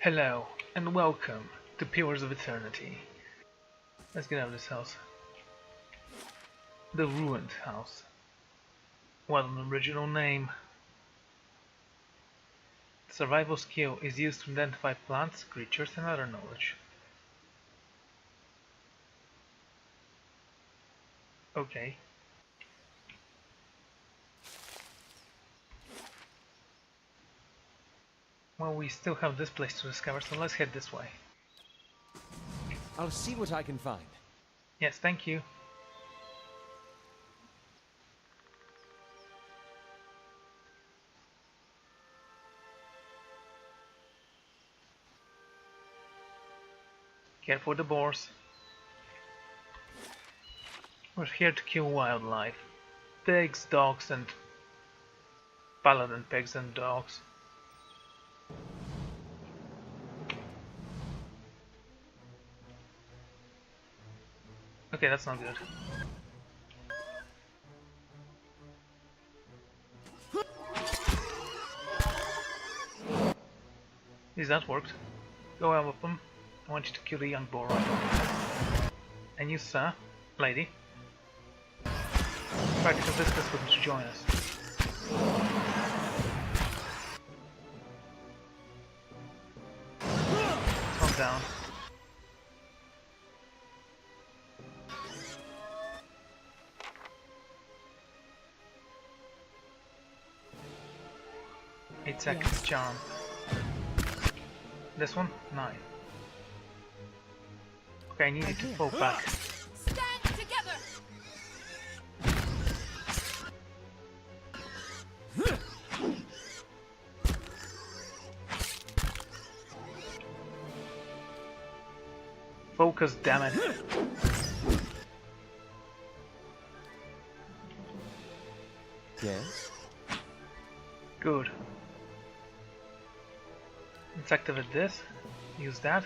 Hello, and welcome to Pillars of Eternity. Let's get out of this house. The Ruined House. What an original name. The survival skill is used to identify plants, creatures, and other knowledge. Okay. Well, we still have this place to discover, so let's head this way. I'll see what I can find. Yes, thank you. Careful with the boars. We're here to kill wildlife. Pigs, dogs, and paladin pigs and dogs. Okay, that's not good. Is that worked? Go out with them. I want you to kill the young boar rifle. And you, sir, lady, try to convince this woman to join us. Calm down. Eight seconds charm. This one? 9. Okay, I need you to fall back. Stand together. Focus, damn it. Yes? Good. Let's activate this. Use that.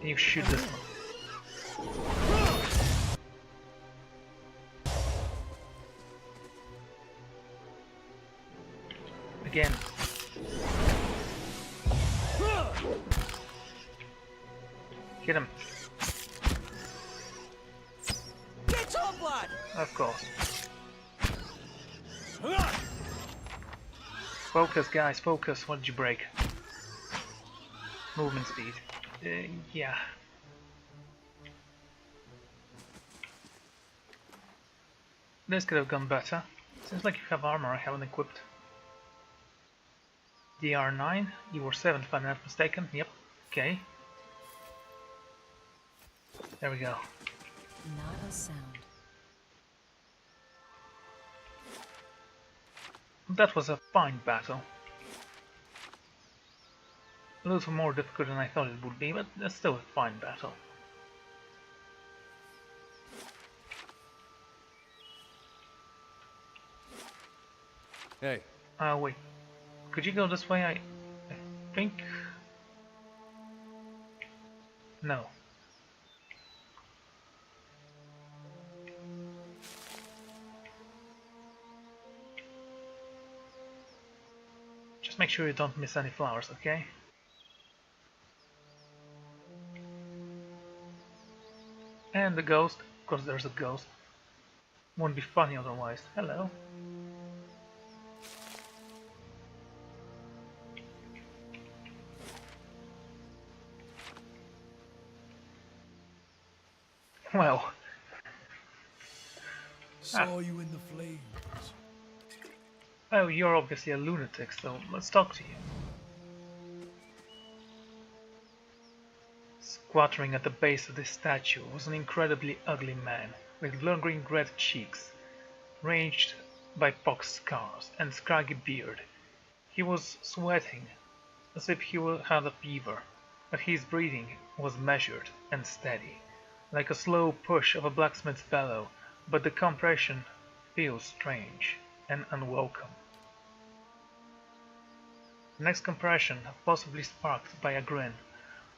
And you shoot this one. Again. Get him. Get your blood! Of course. Focus, guys, focus. What did you break? Movement speed. Yeah. This could have gone better. Seems like you have armor I haven't equipped. DR9, you were 7 if I'm not mistaken. Yep, okay. There we go. Not a sound. That was a fine battle. A little more difficult than I thought it would be, but that's still a fine battle. Hey. Wait. Could you go this way? I think... No. Just make sure you don't miss any flowers, okay? And the ghost, of course there's a ghost. Won't be funny otherwise. Hello. Well. Saw you in the flames. Oh, you're obviously a lunatic, so let's talk to you. Squattering at the base of this statue was an incredibly ugly man, with lingering red cheeks, ranged by pox scars and scraggy beard. He was sweating, as if he had a fever, but his breathing was measured and steady, like a slow push of a blacksmith's bellow, but the compression feels strange and unwelcome. The next compression, possibly sparked by a grin,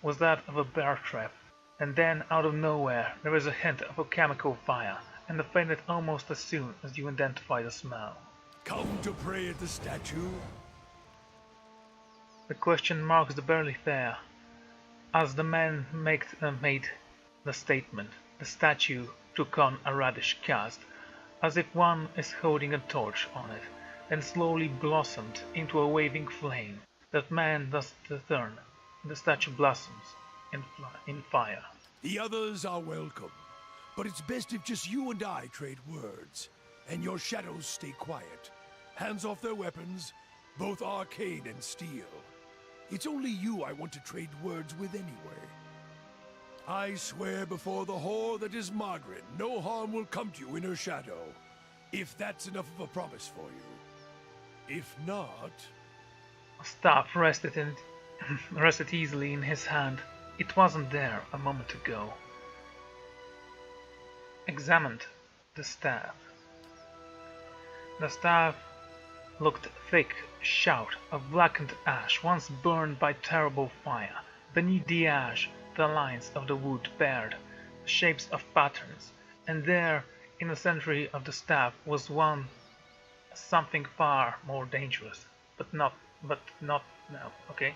was that of a bear trap, and then out of nowhere there is a hint of a chemical fire, and the faded almost as soon as you identify the smell. Come to pray at the statue? The question marks the barely there. As the man made the statement, the statue took on a reddish cast, as if one is holding a torch on it, then slowly blossomed into a waving flame. That man does the turn. The statue blossoms in fire. The others are welcome, but it's best if just you and I trade words, and your shadows stay quiet. Hands off their weapons, both arcane and steel. It's only you I want to trade words with anyway. I swear before the whore that is Margaret, no harm will come to you in her shadow, if that's enough of a promise for you. If not... A staff rested easily in his hand. It wasn't there a moment ago. Examined the staff. The staff looked thick, shout of blackened ash once burned by terrible fire. Beneath the ash, the lines of the wood bared the shapes of patterns, and there, in the center of the staff, was something far more dangerous, but not now. Okay.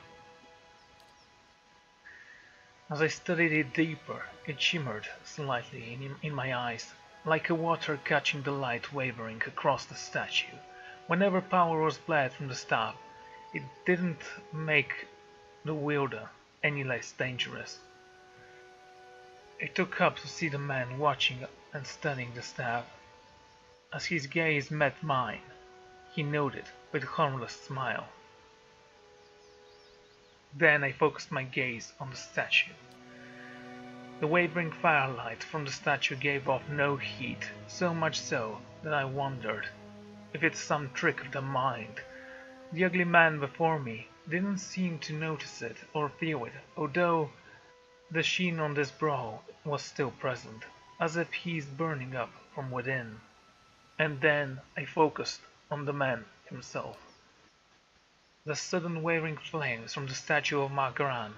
As I studied it deeper, it shimmered slightly in my eyes, like a water catching the light wavering across the statue. Whenever power was bled from the staff, it didn't make the wielder any less dangerous. I took up to see the man watching and studying the staff. As his gaze met mine, he nodded with a harmless smile. Then I focused my gaze on the statue. The wavering firelight from the statue gave off no heat, so much so that I wondered if it's some trick of the mind. The ugly man before me didn't seem to notice it or feel it, although the sheen on his brow was still present, as if he's burning up from within. And then I focused on the man himself. The sudden wavering flames from the statue of Magran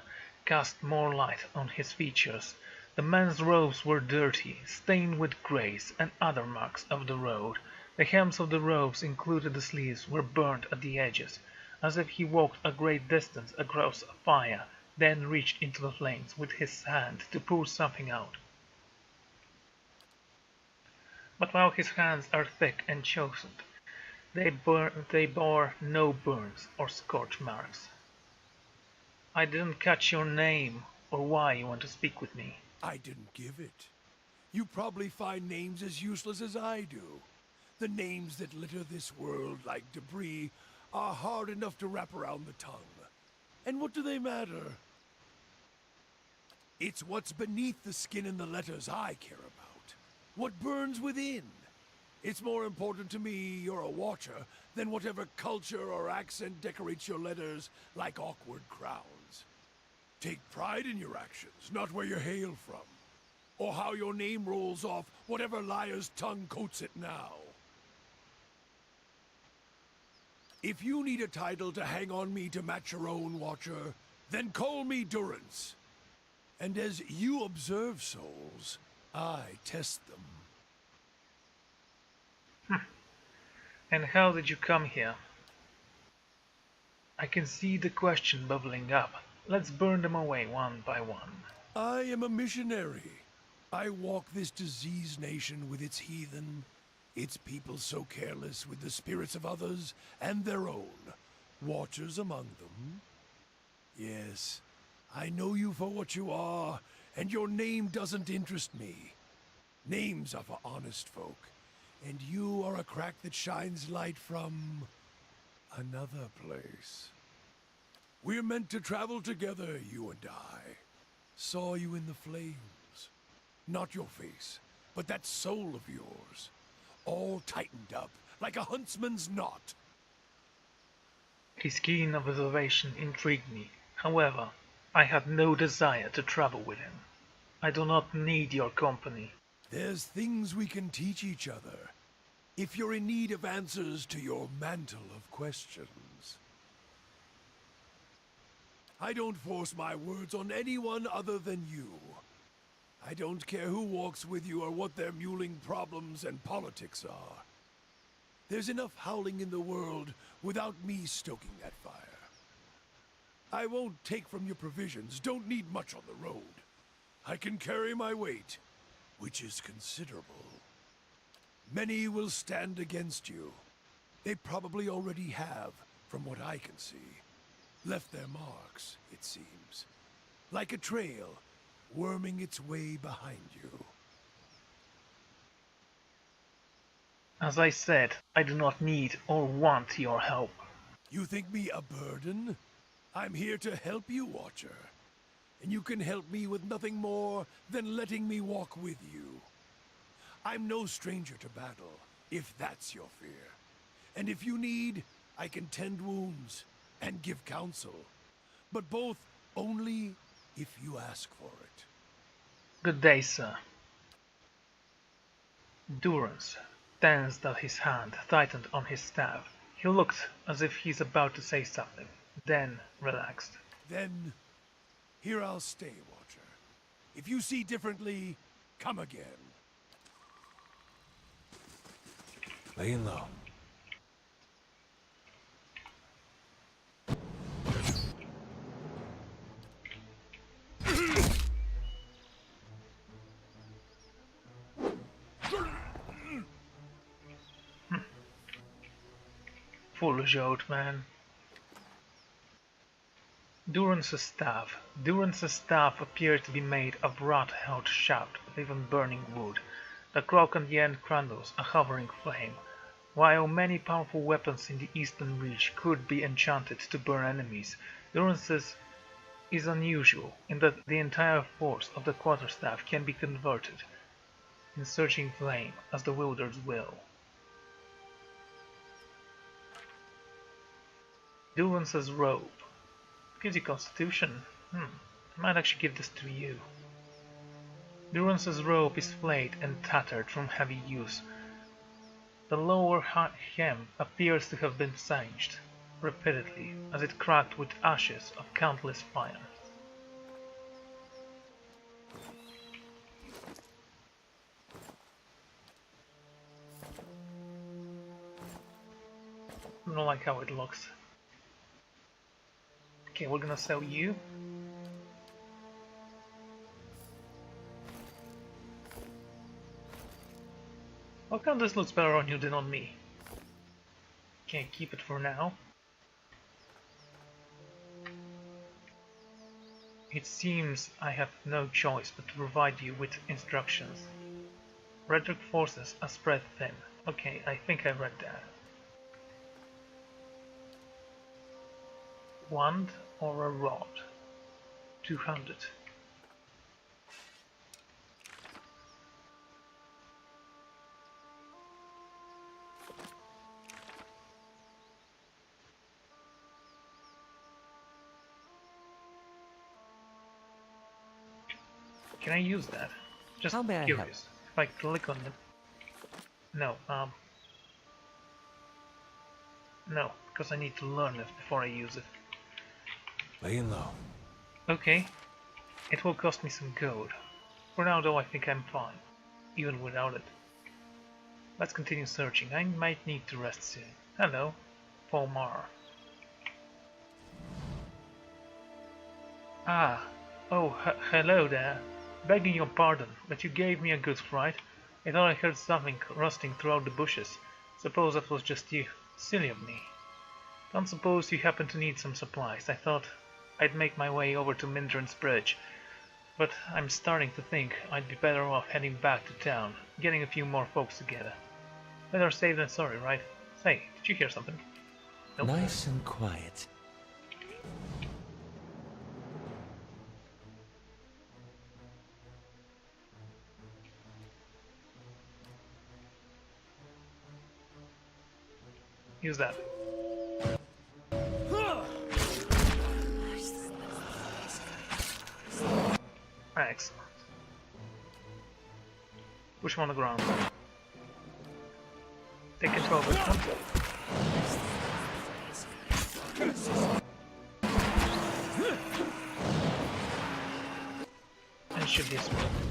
cast more light on his features. The man's robes were dirty, stained with grays and other marks of the road. The hems of the robes, including the sleeves, were burnt at the edges, as if he walked a great distance across a fire, then reached into the flames with his hand to pull something out. But while his hands are thick and chosen, they bore no burns or scorch marks. I didn't catch your name or why you want to speak with me. I didn't give it. You probably find names as useless as I do. The names that litter this world like debris are hard enough to wrap around the tongue. And what do they matter? It's what's beneath the skin and the letters I care about. What burns within. It's more important to me you're a watcher than whatever culture or accent decorates your letters like awkward crowns. Take pride in your actions, not where you hail from, or how your name rolls off whatever liar's tongue coats it now. If you need a title to hang on me to match your own, Watcher, then call me Durance. And as you observe souls, I test them. And how did you come here? I can see the question bubbling up. Let's burn them away one by one. I am a missionary. I walk this diseased nation with its heathen, its people so careless with the spirits of others and their own, watchers among them. Yes, I know you for what you are, and your name doesn't interest me. Names are for honest folk, and you are a crack that shines light from another place. We're meant to travel together, you and I. Saw you in the flames. Not your face, but that soul of yours. All tightened up, like a huntsman's knot. His keen observation intrigued me. However, I had no desire to travel with him. I do not need your company. There's things we can teach each other, if you're in need of answers to your mantle of questions. I don't force my words on anyone other than you. I don't care who walks with you or what their mewling problems and politics are. There's enough howling in the world without me stoking that fire. I won't take from your provisions. Don't need much on the road. I can carry my weight, which is considerable. Many will stand against you. They probably already have, from what I can see. Left their marks, it seems. Like a trail, worming its way behind you. As I said, I do not need or want your help. You think me a burden? I'm here to help you, Watcher. And you can help me with nothing more than letting me walk with you. I'm no stranger to battle, if that's your fear. And if you need, I can tend wounds and give counsel. But both only if you ask for it. Good day, sir. Durance tensed up his hand, tightened on his staff. He looked as if he's about to say something, then relaxed. Then, here I'll stay, Watcher. If you see differently, come again. Laying low. Foolish old man. Durance's staff appeared to be made of wrought-out shaft with even burning wood. The cloak on the end cradles a hovering flame. While many powerful weapons in the Eastern Reach could be enchanted to burn enemies, Durance's is unusual in that the entire force of the quarterstaff can be converted in searching flame as the wielder's will. Durance's robe. Gives you constitution. I might actually give this to you. Durance's robe is flayed and tattered from heavy use. The lower hem appears to have been singed repeatedly as it cracked with ashes of countless fires. I don't like how it looks. Okay, we're gonna sell you. How come this looks better on you than on me? Okay, keep it for now. It seems I have no choice but to provide you with instructions. Rhetoric forces are spread thin. Okay, I think I read that. Wand or a rod? 200. Can I use that? Just How may I curious. If I click on it. No, no, because I need to learn it before I use it. Laying low. Okay, it will cost me some gold. For now though I think I'm fine, even without it. Let's continue searching, I might need to rest soon. Hello, Paul Marr. Ah, oh, hello there. Begging your pardon, but you gave me a good fright. I thought I heard something rustling throughout the bushes. Suppose that was just you. Silly of me. Don't suppose you happen to need some supplies. I thought I'd make my way over to Mindran's Bridge, but I'm starting to think I'd be better off heading back to town, getting a few more folks together. Better safe than sorry, right? Say, did you hear something? Nope. Nice and quiet. Use that. Excellent. Push him on the ground. Take control of this one. And shoot this one.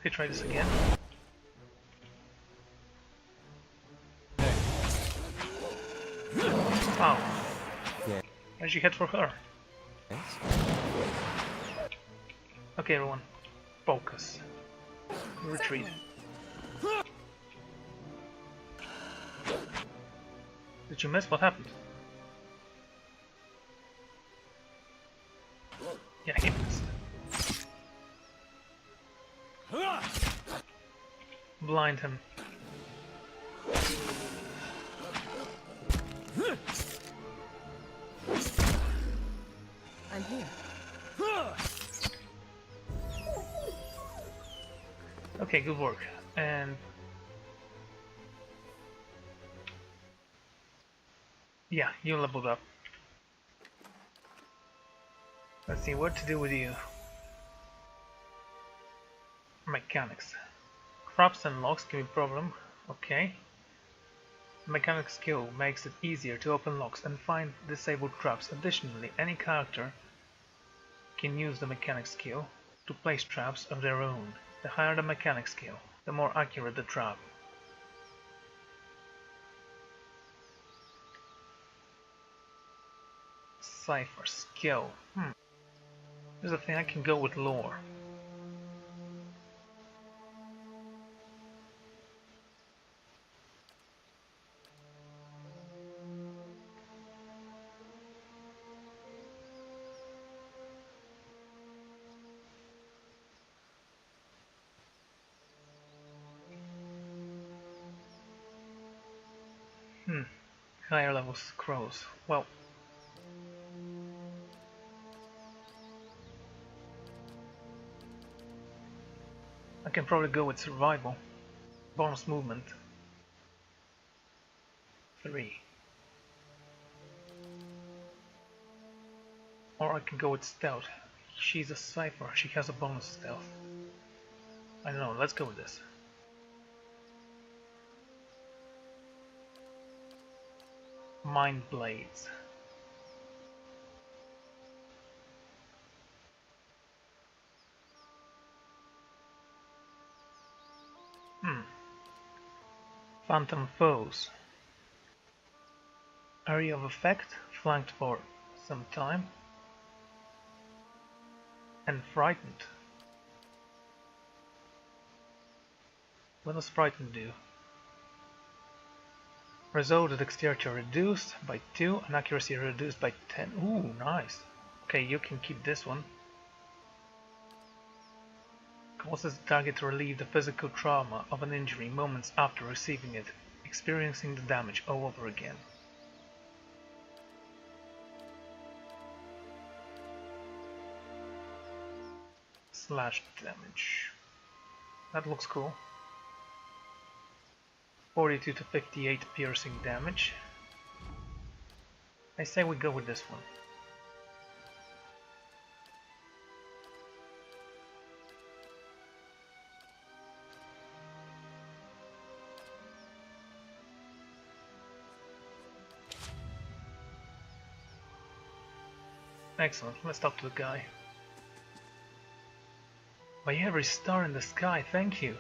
Okay, try this again. Wow. Yeah. Why did you head for her? Yes? Okay, everyone. Focus. Retreat. Did you miss? What happened? Yeah, he missed. Blind him. I'm here. Okay, good work. And yeah, you leveled up. Let's see what to do with you. Mechanics. Traps and locks give me problem. Okay. Mechanic skill makes it easier to open locks and find disabled traps. Additionally, any character can use the mechanic skill to place traps of their own. The higher the mechanic skill, the more accurate the trap. Cipher skill. Here's the thing, I can go with lore. Higher level scrolls. Well, I can probably go with survival. Bonus movement. 3. Or I can go with stealth. She's a cipher, she has a bonus stealth. I don't know, let's go with this. Mind blades. Phantom foes. Area of effect, flanked for some time. And frightened. What does frightened do? Result of dexterity reduced by 2 and accuracy reduced by 10. Ooh, nice. Okay, you can keep this one. Causes the target to relieve the physical trauma of an injury moments after receiving it, experiencing the damage all over again. Slash damage. That looks cool. 42 to 58 piercing damage. I say we go with this one. Excellent, let's talk to the guy. By every star in the sky, thank you.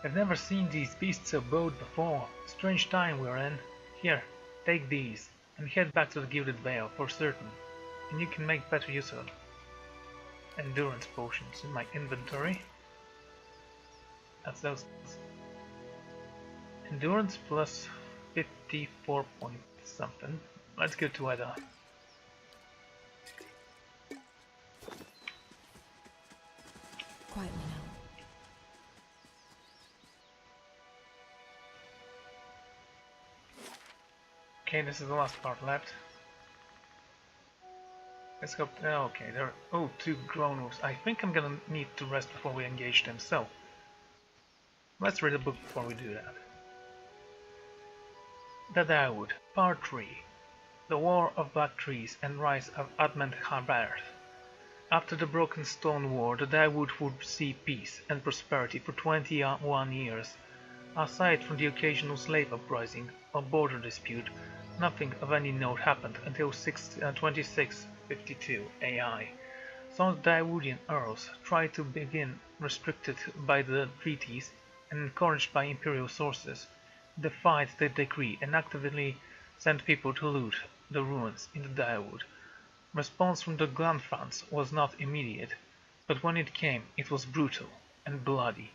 I've never seen these beasts so bold before. Strange time we're in. Here, take these, and head back to the Gilded Vale for certain, and you can make better use of them. Endurance potions in my inventory. That's those. Endurance plus 54 point something. Let's go to Edda. Quietly now. Okay, this is the last part left. Let's go. Okay, there are 2 grown wolves. I think I'm gonna need to rest before we engage them, so let's read a book before we do that. The Dawood, Part 3. The War of Black Trees and Rise of Admant Habarth. After the Broken Stone War, the Dawood would see peace and prosperity for 21 years. Aside from the occasional slave uprising or border dispute, nothing of any note happened until 2652 AI. Some of the Dawoodian earls tried to begin, restricted by the treaties and encouraged by imperial sources, defied the decree and actively sent people to loot the ruins in the Dyewood. Response from the Glanfans was not immediate, but when it came it was brutal and bloody.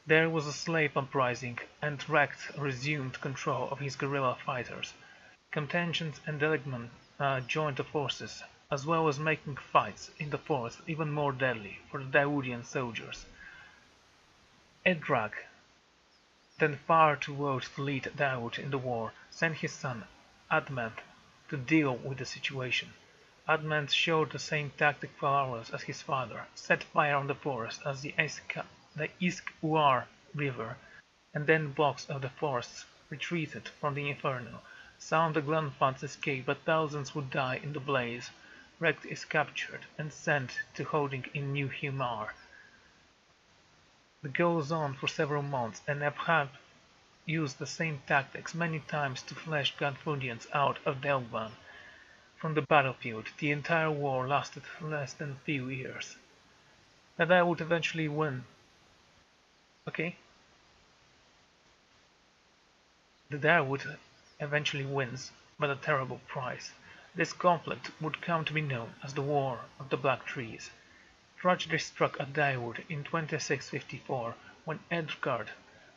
There was a slave uprising, and Recht resumed control of his guerrilla fighters. Contingents and Delegman joined the forces, as well as making fights in the forest even more deadly for the Dawoodian soldiers. Edrag, then far too old to lead Dawood in the war, sent his son Admeth to deal with the situation. Admeth showed the same tactical prowess as his father, set fire on the forest as the Isk-Uar River, and then blocks of the forests retreated from the inferno. Some of the Glanfans escaped, but thousands would die in the blaze. Recht is captured and sent to holding in New Humar. It goes on for several months, and Abhab used the same tactics many times to flush Glanfundians out of Delban from the battlefield. The entire war lasted less than a few years. That I would eventually win. Okay? The Dawood eventually wins, but at a terrible price. This conflict would come to be known as the War of the Black Trees. Tragedy struck at Dyewood in 2654 when Edgard,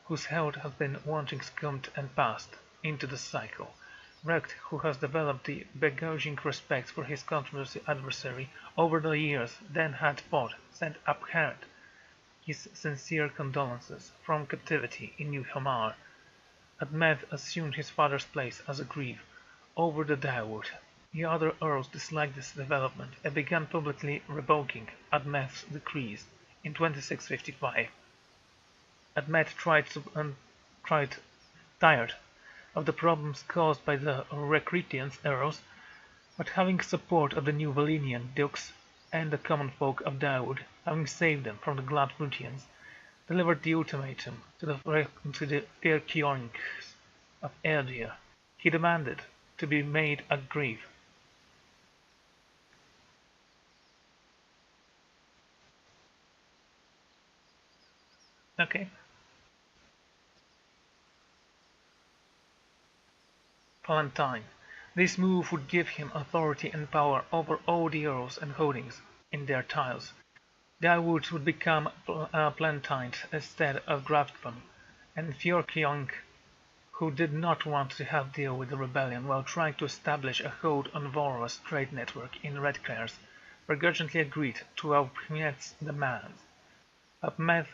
whose health has been wanting succumbed and passed into the cycle. Recht, who has developed the begrudging respect for his controversial adversary over the years then had fought, sent Abherd his sincere condolences from captivity in New Hamar. Admeth assumed his father's place as a grief over the Dyewood. The other earls disliked this development and began publicly revoking Admeth's decrees in 2655. Admeth tired of the problems caused by the Recretan earls, but having support of the new Valenian dukes and the common folk of Dyewood, having saved them from the Glanfundians, delivered the ultimatum to the Fyrkionks of Erdia. He demanded to be made a grave. Okay. Palantine. This move would give him authority and power over all the earls and holdings in their tiles. Dyewood would become Plantine instead of Grafton, and Fyrkionk, who did not want to have deal with the rebellion while trying to establish a hold on Vorwa's trade network in Redclares, begrudgingly agreed to Abmeth's demands. Abmeth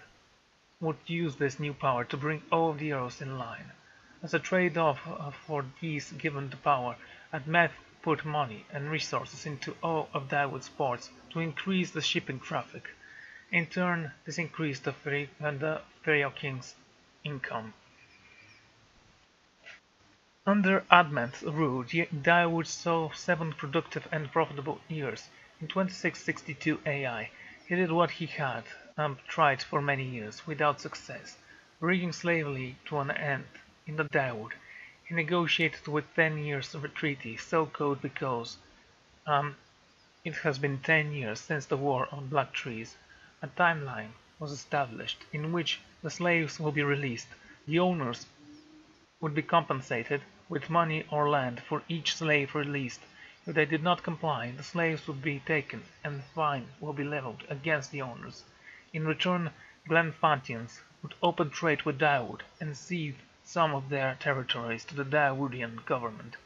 would use this new power to bring all of the earls in line. As a trade-off for these given the power, Admeth put money and resources into all of Dyewood's ports to increase the shipping traffic. In turn, this increased the Fyrkionks' income. Under Admeth's rule, Dyewood saw 7 productive and profitable years. In 2662 AI, he did what he had tried for many years, without success, bringing slavery to an end in the Dyewood. He negotiated with 10 years of a treaty, so called because it has been 10 years since the War of Black Trees. A timeline was established in which the slaves will be released. The owners would be compensated with money or land for each slave released. If they did not comply, the slaves would be taken and the fine will be leveled against the owners. In return, Glanfantians would open trade with Dyewood and cede some of their territories to the Dyewoodian government.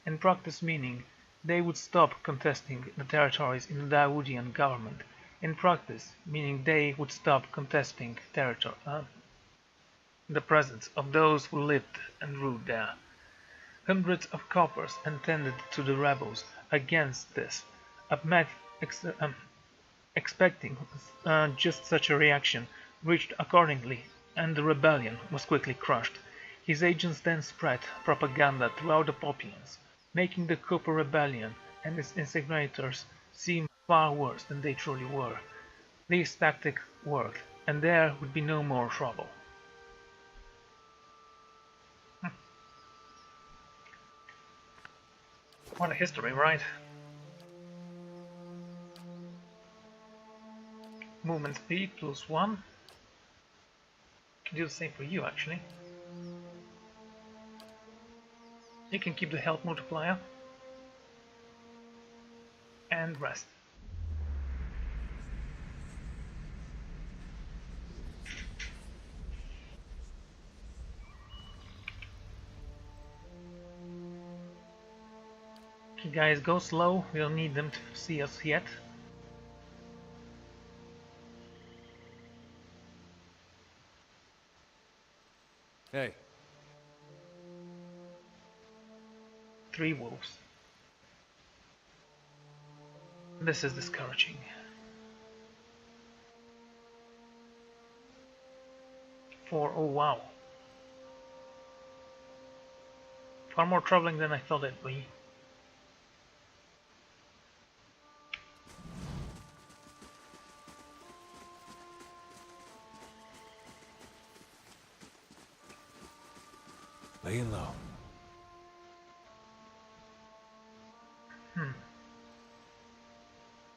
In practice meaning, they would stop contesting the territories in the Dyewoodian government. In practice meaning they would stop contesting the presence of those who lived and ruled there. Hundreds of coppers attended to the rebels against this. Abmeth, expecting just such a reaction, reached accordingly, and the rebellion was quickly crushed. His agents then spread propaganda throughout the Popians, making the Copper Rebellion and its instigators seem far worse than they truly were. This tactic worked, and there would be no more trouble. What a history, right? Movement speed +1. Can do the same for you actually. You can keep the health multiplier. And rest. Okay guys, go slow, we don't need them to see us yet. Hey. 3 wolves. This is discouraging. 4, oh wow. Far more troubling than I thought it'd be. Laying low.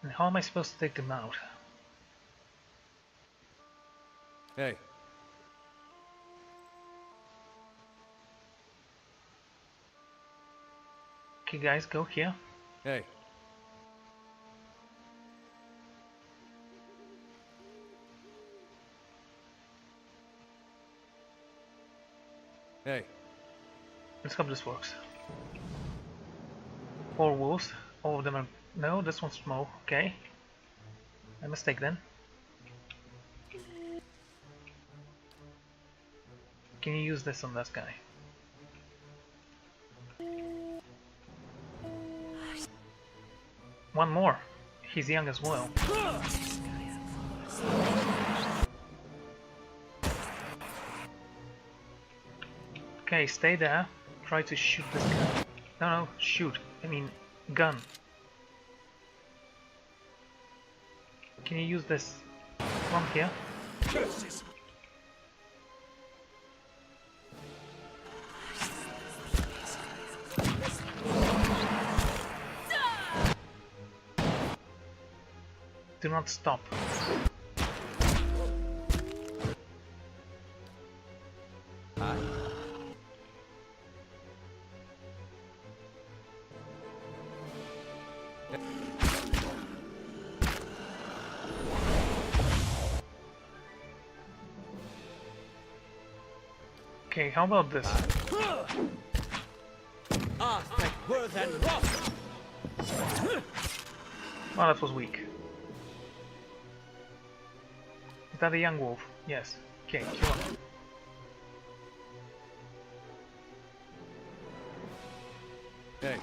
And how am I supposed to take them out? Hey. Okay guys, go here. Hey. Hey. Let's hope this works. 4 wolves. All of them are... No, this one's small. Okay. A mistake then. Can you use this on this guy? One more. He's young as well. Okay, stay there. Try to shoot this guy. No, shoot. I mean, gun. Can you use this one here? Do not stop. Hi. Okay, how about this? Ah, like worth and rock. Well, that was weak. Is that a young wolf? Yes. Okay, kill him. Hey.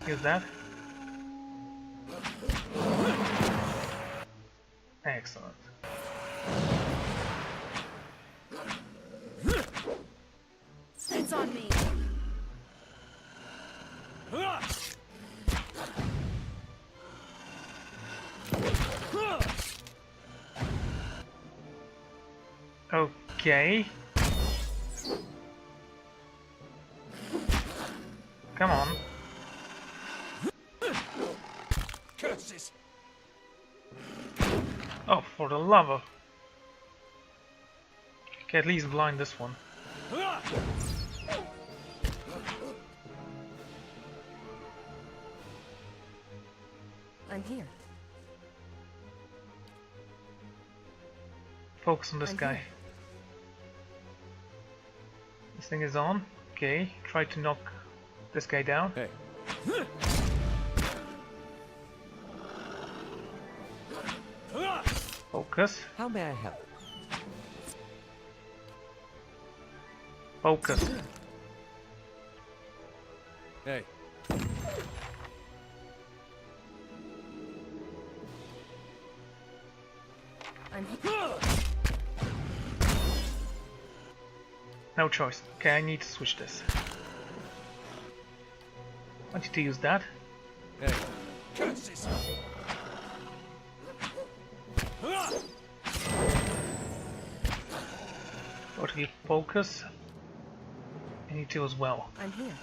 Use that. Excellent. It's on me. Okay. Come on. Curses! Oh, for the love of... Okay, at least blind this one. I'm here. Focus on this I'm guy. here. This thing is on. Okay, try to knock this guy down. Hey. Focus. How may I help? Focus. Hey. I'm here. No choice. Okay, I need to switch this. I want you to use that. Hey. Curses! Both of you focus. And you two as well. I'm here.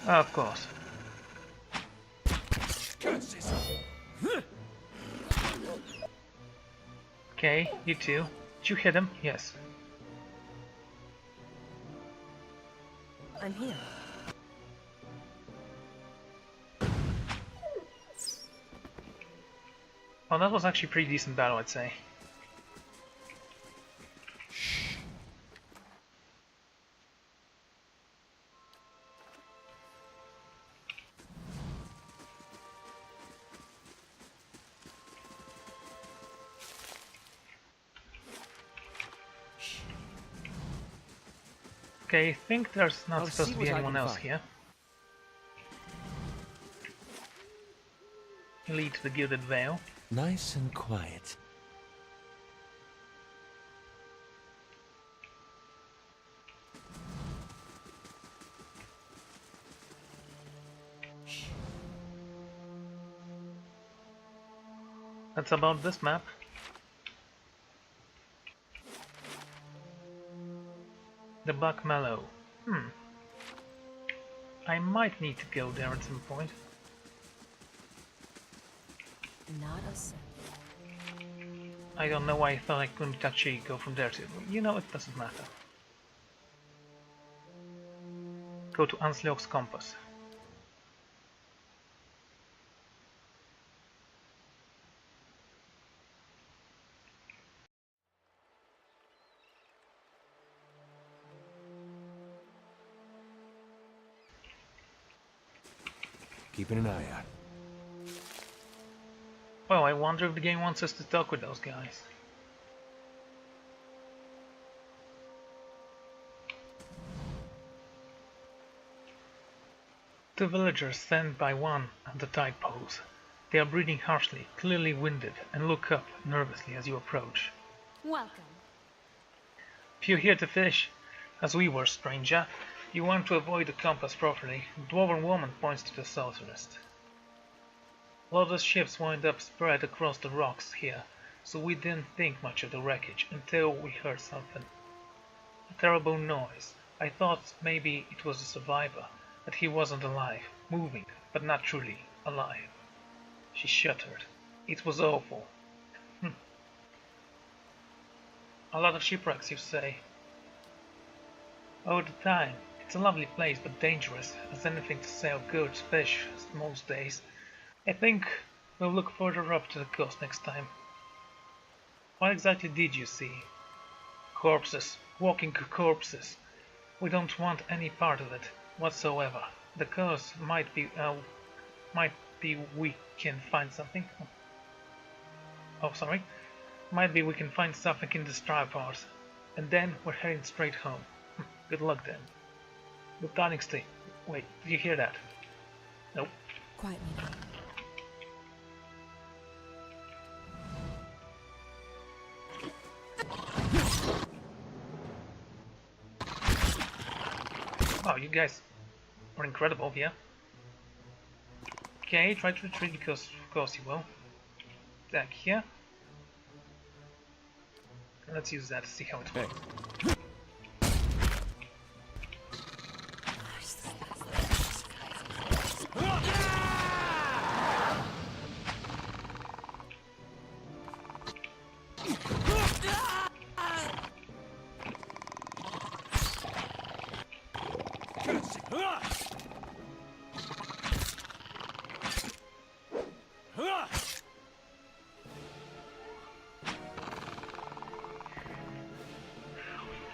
Of course. Curses! Okay, you two. Did you hit him? Yes. I'm here. Oh, that was actually a pretty decent battle, I'd say. Okay, I think there's not I'll supposed see to be what I anyone can else find. here. Lead to the Gilded Veil. Nice and quiet. That's about this map. The Buck Mallow. I might need to go there at some point. Not a sec. I don't know why I thought I couldn't actually go from there to... You know, it doesn't matter. Go to Ansleok's Compass. Keeping an eye out. Well, I wonder if the game wants us to talk with those guys. Two villagers stand by one at the tide poles. They are breathing harshly, clearly winded, and look up nervously as you approach. Welcome. If you're here to fish, as we were, stranger, you want to avoid the compass properly. The dwarven woman points to the southwest. A lot of ships wind up spread across the rocks here, so we didn't think much of the wreckage until we heard something. A terrible noise. I thought maybe it was a survivor, that he wasn't alive, moving, but not truly alive. She shuddered. It was awful. A lot of shipwrecks, you say? All the time. It's a lovely place, but dangerous, as anything to sail goods, fish, most days. I think we'll look further up to the coast next time. What exactly did you see? Corpses. Walking corpses. We don't want any part of it whatsoever. The coast might be we can find something. Oh, sorry. Might be we can find something in the dry parts. And then we're heading straight home. Good luck then. Good tidings to... Wait, did you hear that? Nope. Quiet me down. Wow, you guys are incredible, yeah? Okay, try to retreat because of course you will. Back here. Let's use that to see how it works.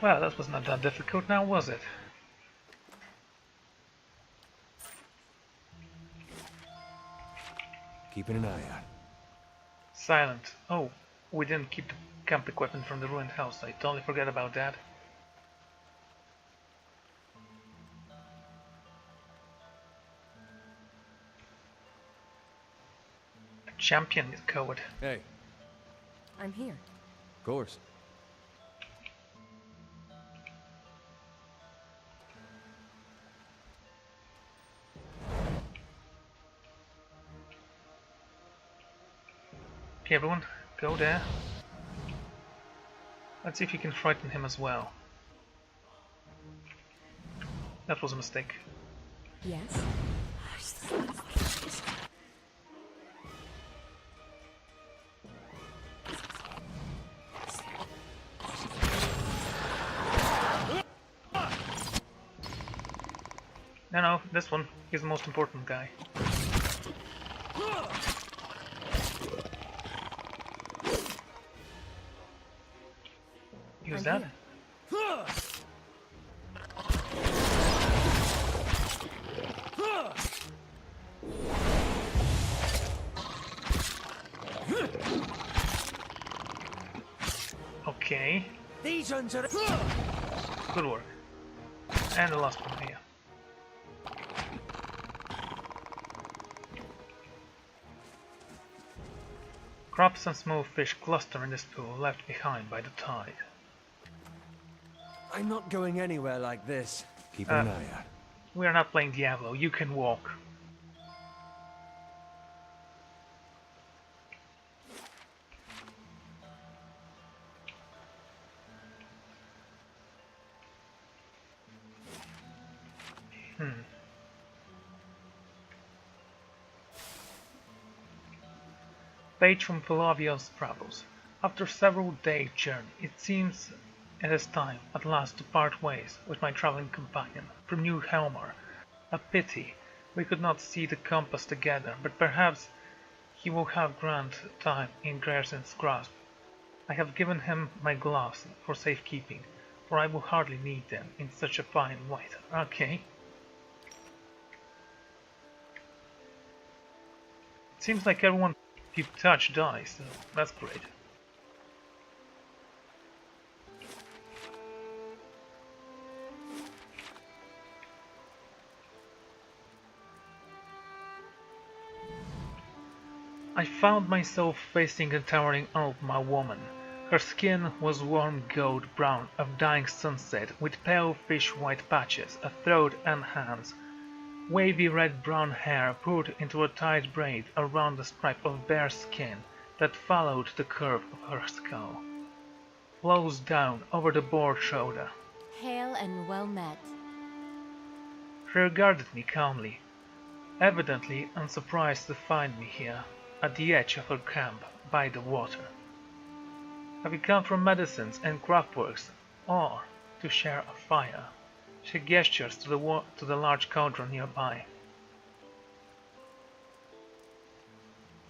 Well, that was not that difficult now, was it? Keeping an eye out. Silent. Oh, we didn't keep the camp equipment from the ruined house. I totally forgot about that. A champion is code. Hey, I'm here. of course. Okay, everyone, go there. Let's see if you can frighten him as well. That was a mistake. Yes? No, this one. He's the most important guy. Use I'm that. here. Okay. These ones are. Good work. And the last one here. Crabs and small fish cluster in this pool left behind by the tide. I'm not going anywhere like this. Keep an eye out. We are not playing Diablo, you can walk. Page from Philavios travels. After several days' journey, it seems it is time at last to part ways with my traveling companion from New Helmar. A pity we could not see the compass together, but perhaps he will have grand time in Grierson's grasp. I have given him my gloves for safekeeping, for I will hardly need them in such a fine weather. Okay. It seems like everyone you touch dies, so that's great. I found myself facing a towering Alpma woman. Her skin was warm gold brown of dying sunset with pale fish-white patches, a throat and hands. Wavy red-brown hair pulled into a tight braid around the stripe of bare skin that followed the curve of her skull. Flows down over the broad shoulder. Hail and well met. She regarded me calmly, evidently unsurprised to find me here, at the edge of her camp, by the water. Have you come from medicines and craftworks, or to share a fire? She gestures to the large cauldron nearby.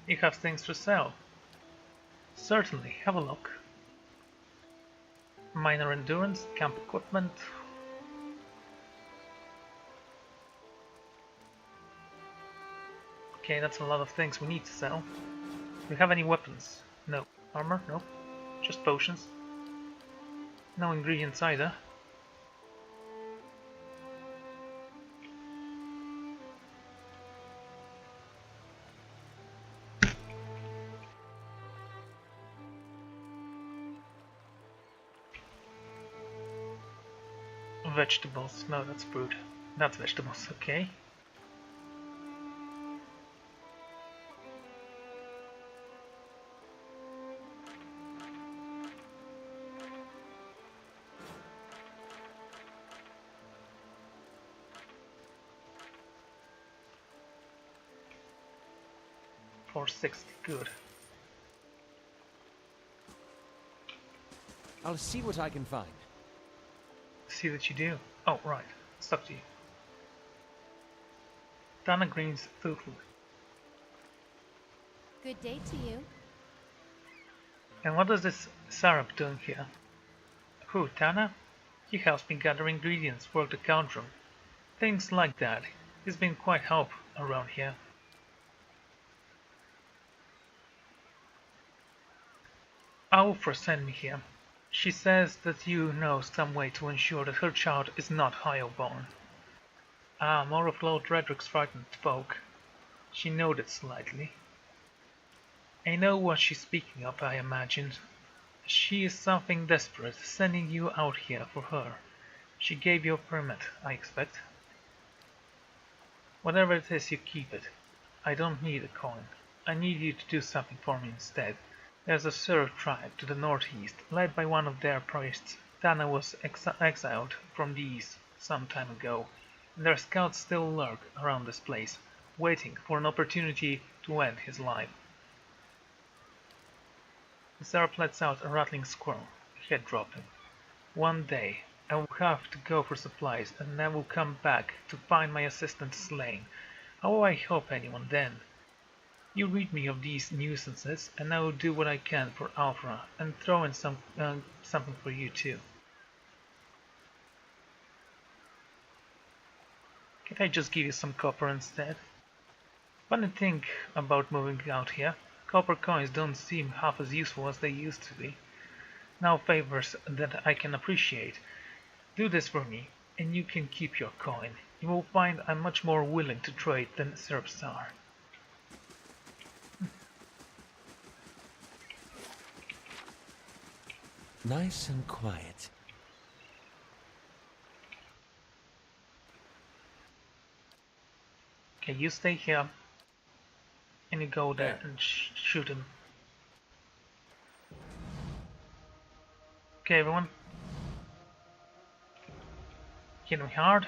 You have things to sell? Certainly, have a look. Minor endurance, camp equipment. Okay, that's a lot of things we need to sell. Do you have any weapons? No. Armor? No. Just potions. No ingredients either. Vegetables. No, that's fruit. That's vegetables, okay. $460, good. I'll see what I can find. See that you do. Oh, right. It's up to you. Dana Green's food. Good day to you. And what is this Sarap doing here? Who, Tana? He helps me gather ingredients for the cauldron. Things like that. He's been quite helpful around here. Alfra sent me here. She says that you know some way to ensure that her child is not higher-born. Ah, more of Lord Redrick's frightened folk. She nodded slightly. I know what she's speaking of, I imagine. She is something desperate, sending you out here for her. She gave you a permit, I expect. Whatever it is, you keep it. I don't need a coin. I need you to do something for me instead. There's a Serf tribe to the northeast, led by one of their priests. Tana was exiled from these some time ago, and their scouts still lurk around this place, waiting for an opportunity to end his life. The Serf lets out a rattling squirm, head dropping. One day I will have to go for supplies, and I will come back to find my assistant slain. How will I help anyone then? You rid me of these nuisances, and I will do what I can for Alfra, and throw in something for you too. Can't I just give you some copper instead? Funny thing about moving out here, copper coins don't seem half as useful as they used to be. Now favors that I can appreciate. Do this for me, and you can keep your coin. You will find I'm much more willing to trade than Serfs are. Nice and quiet. Okay, you stay here, and you go there and shoot him. Okay, everyone. Hit him hard.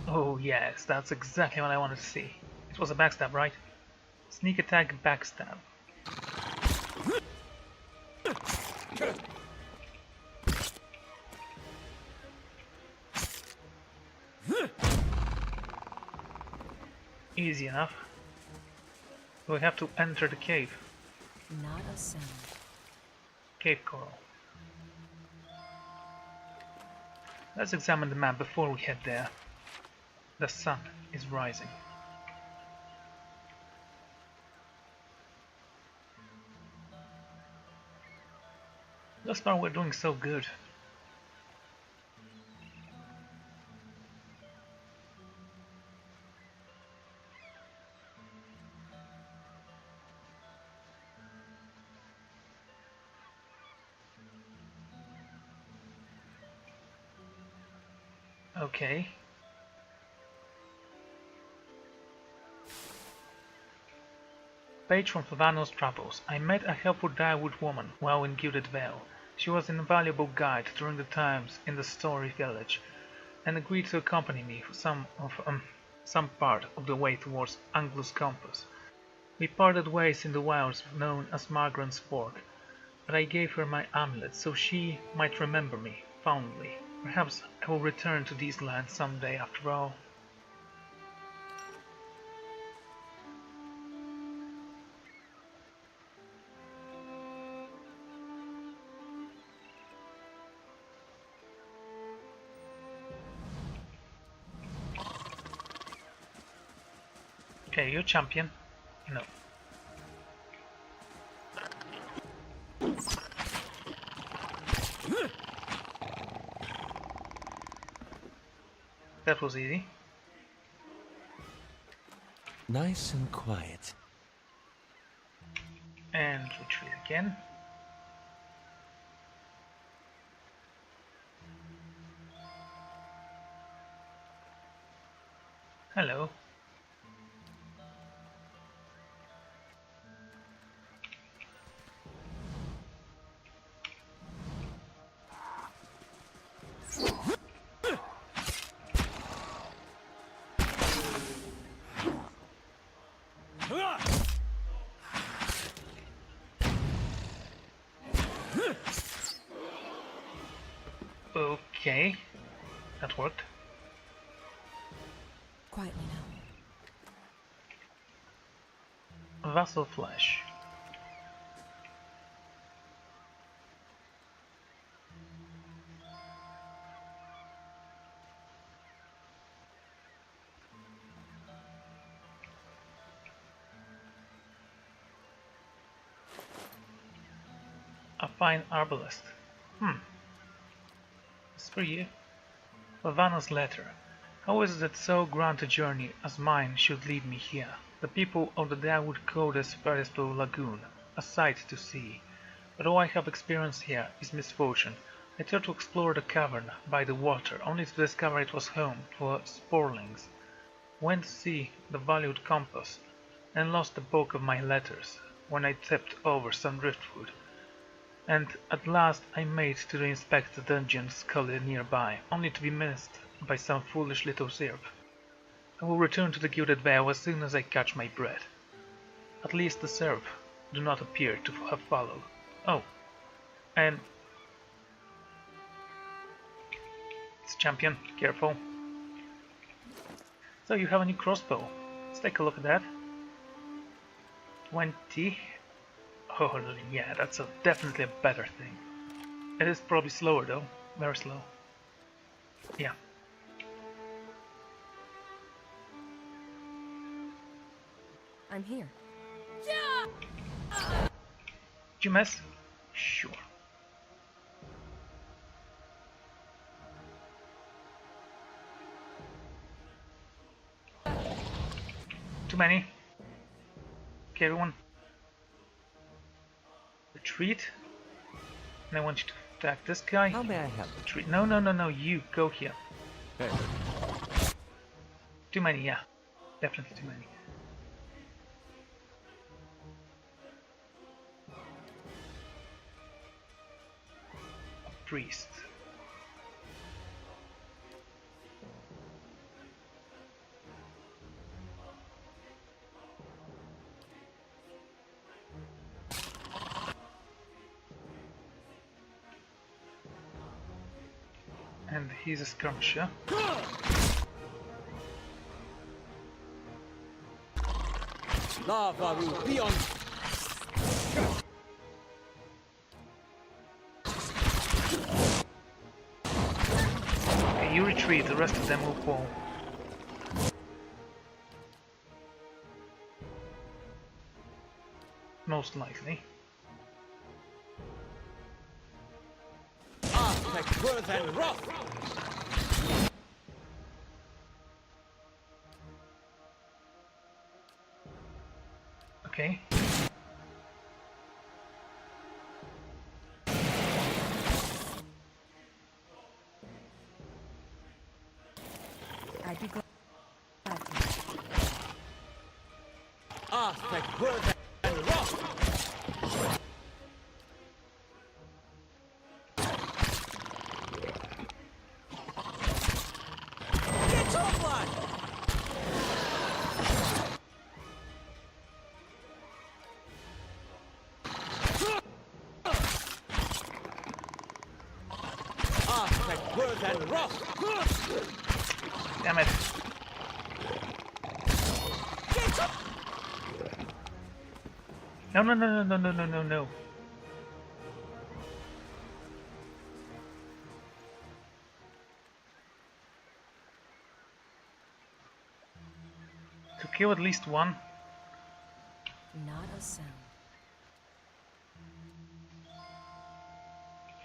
Oh yes, that's exactly what I wanted to see. It was a backstab, right? Sneak attack, backstab. Easy enough. We have to enter the cave. Not a sound. Cave coral. Let's examine the map before we head there. The sun is rising. Thus far we're doing so good. Okay. Page from Flavano's Travels. I met a helpful Direwood woman while in Gilded Vale. She was an invaluable guide during the times in the Story Village, and agreed to accompany me for some part of the way towards Anglus Compass. We parted ways in the wilds known as Margaret's Fork, but I gave her my amulet so she might remember me fondly. Perhaps I will return to these lands someday after all. Okay, you're champion. No. That was easy. Nice and quiet. And retreat again. Hello. Okay, that worked. Quietly now. Vassal Flesh. A fine arbalist. It's for you. Lavana's letter. How is it that so grand a journey as mine should lead me here? The people of the Direwood call this Veritable Lagoon a sight to see. But all I have experienced here is misfortune. I tried to explore the cavern by the water, only to discover it was home for sporlings. went to see the valued compass, and lost the bulk of my letters when I tipped over some driftwood, and at last I made to the inspector dungeon's gully nearby, only to be missed by some foolish little serf. I will return to the Gilded Veil as soon as I catch my breath. At least the serf do not appear to have followed. Oh, and it's champion, careful. So you have a new crossbow. Let's take a look at that. 20. Oh yeah, that's definitely a better thing. It is probably slower though, very slow. Yeah. I'm here. Did you miss? Sure. Too many. Okay, everyone. Retreat. And I want you to attack this guy. How may I help? Retreat. No, no, no, no. You go here. Hey. Too many, yeah. Definitely too many. Priest. And he's a skirmisher. Lava will be on. Okay, you retreat, the rest of them will fall. Most likely. Like worth and rough. Okay. I'd be glad to. Like worth and rough. Damn it. No, no, no, no, no, no, no, no. To kill at least one. Not a sound.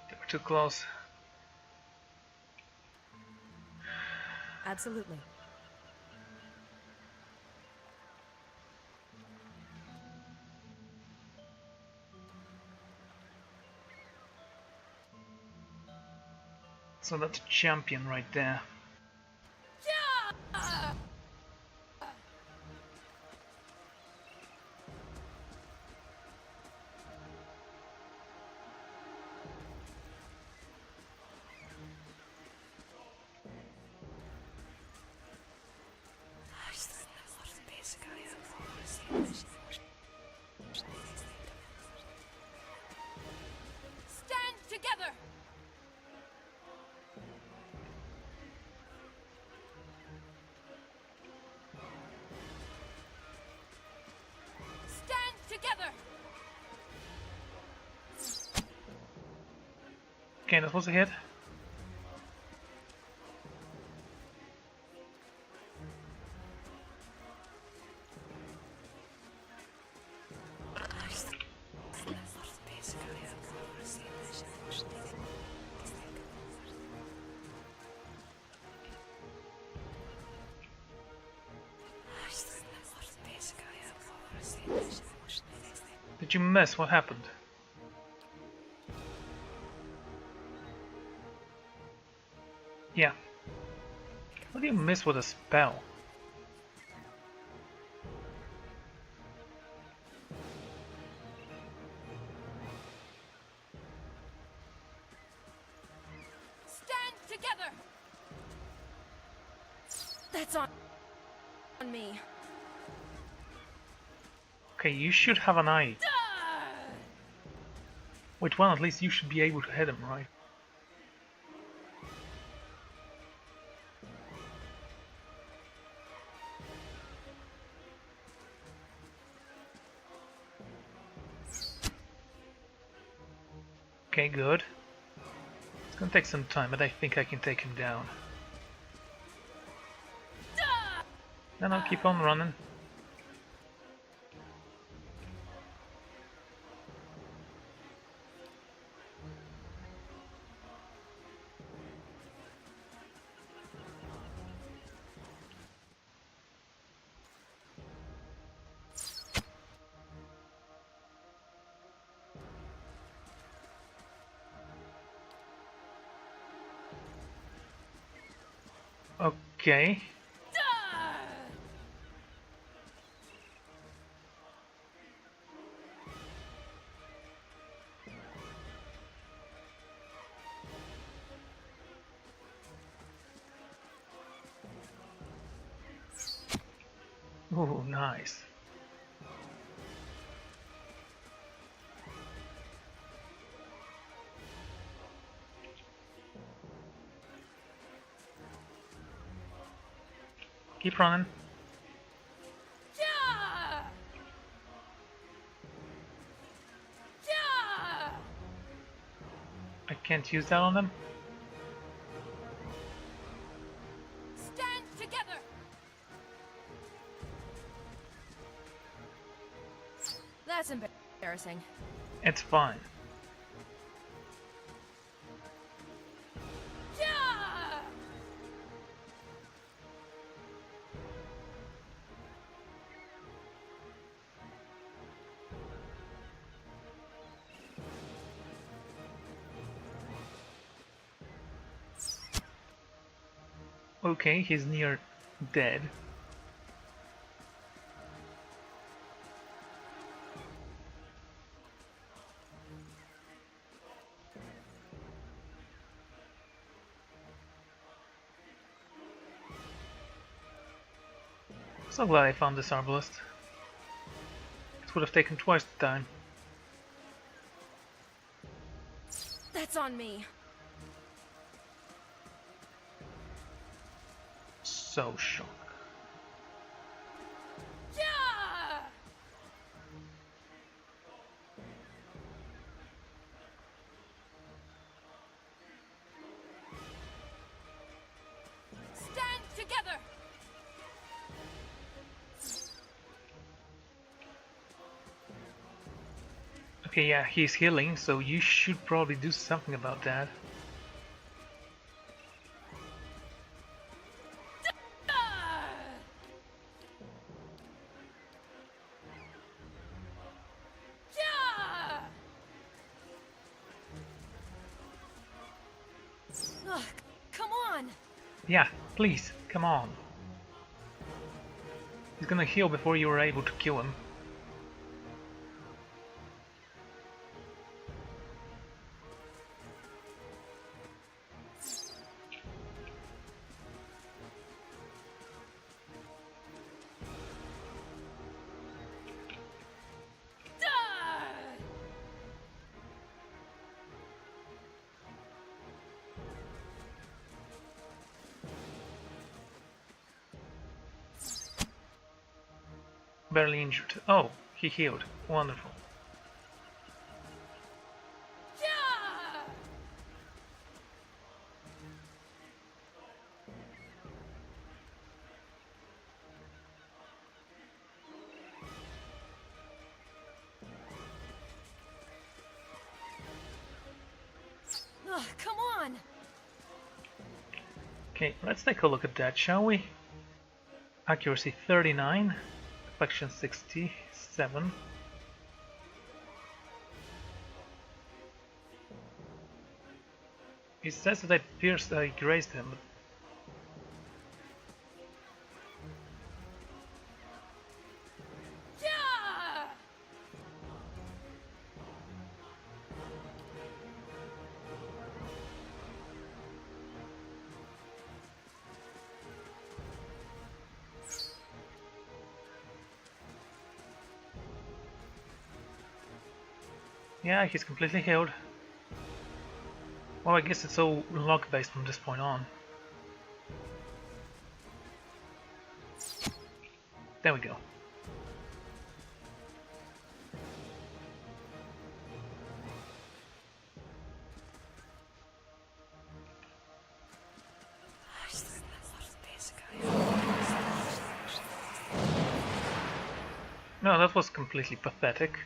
They were too close. Absolutely. So that's a champion right there. Stand together! Stand together! Okay, that was a hit. Did you miss? What happened? Yeah. What do you miss with a spell? That's on me. Okay, you should have an eye. With one at least you should be able to hit him, right? Okay, good. It's gonna take some time, but I think I can take him down. No, no, keep on running. Okay. Ooh, nice. Keep running. I can't use that on them. Stand together. That's embarrassing. It's fine. Okay, he's near dead. So glad I found this arbalist. It would have taken twice the time. That's on me. So shocked. Stand together. Okay, yeah, he's healing, so you should probably do something about that. Ugh, come on. Yeah, please, come on. He's gonna heal before you are able to kill him. Barely injured. Oh, he healed. Wonderful. Ugh, come on. Okay, let's take a look at that, shall we? Accuracy 39, deflection 67. It says that I grazed him, but Yeah, he's completely healed. Well, I guess it's all luck based from this point on. There we go. No, that was completely pathetic.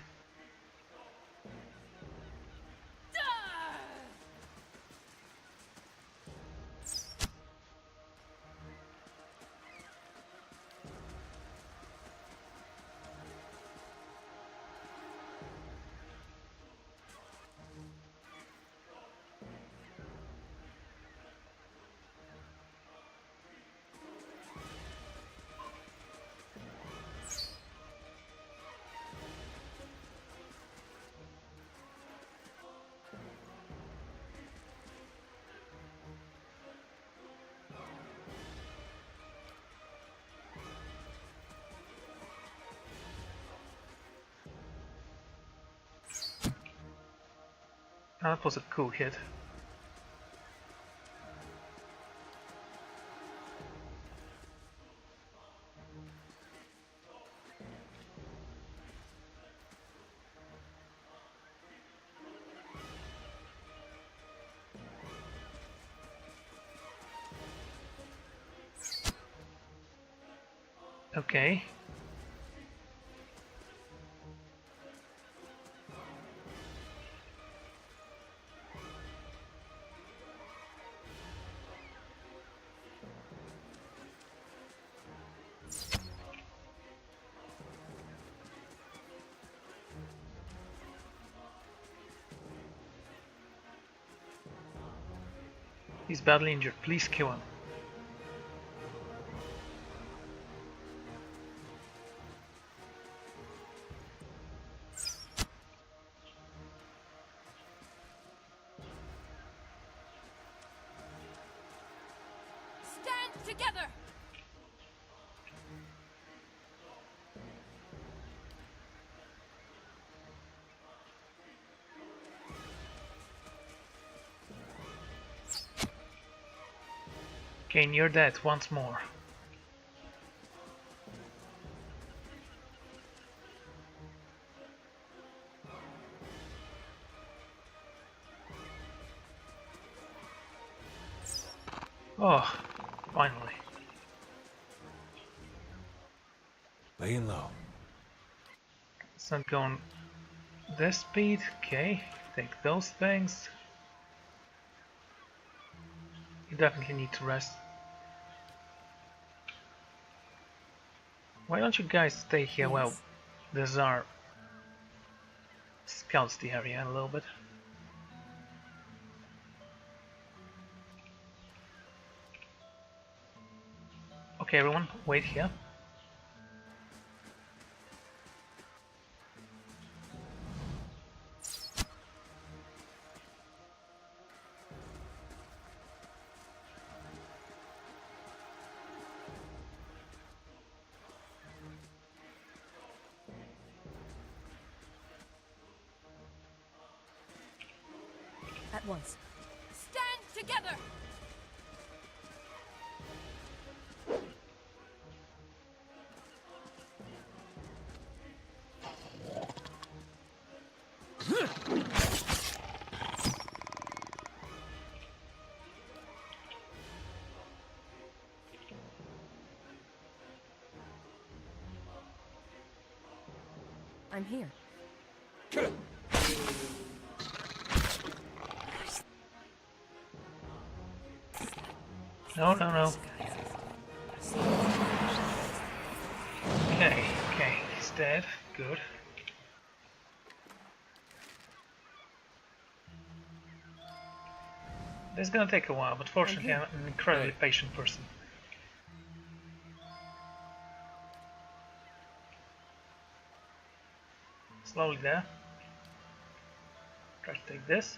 Oh, that was a cool hit. Okay. He's badly injured. Please kill him. Stand together! Okay, you're dead once more. Oh, finally. Laying low. It's not going this speed. Okay, take those things. You definitely need to rest. Why don't you guys stay here? Yes. Well, the Tsar scouts the area a little bit. Okay, everyone, wait here. At once. Stand together! I'm here. No, no, no. Okay, okay, he's dead. Good. This is gonna take a while, but fortunately I'm an incredibly patient person. Slowly there. Try to take this.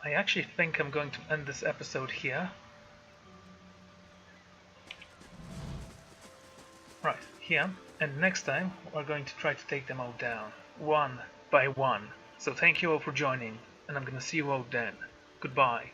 I actually think I'm going to end this episode here. Right, here. And next time we're going to try to take them all down, one by one. So thank you all for joining, and I'm gonna see you all then. Goodbye.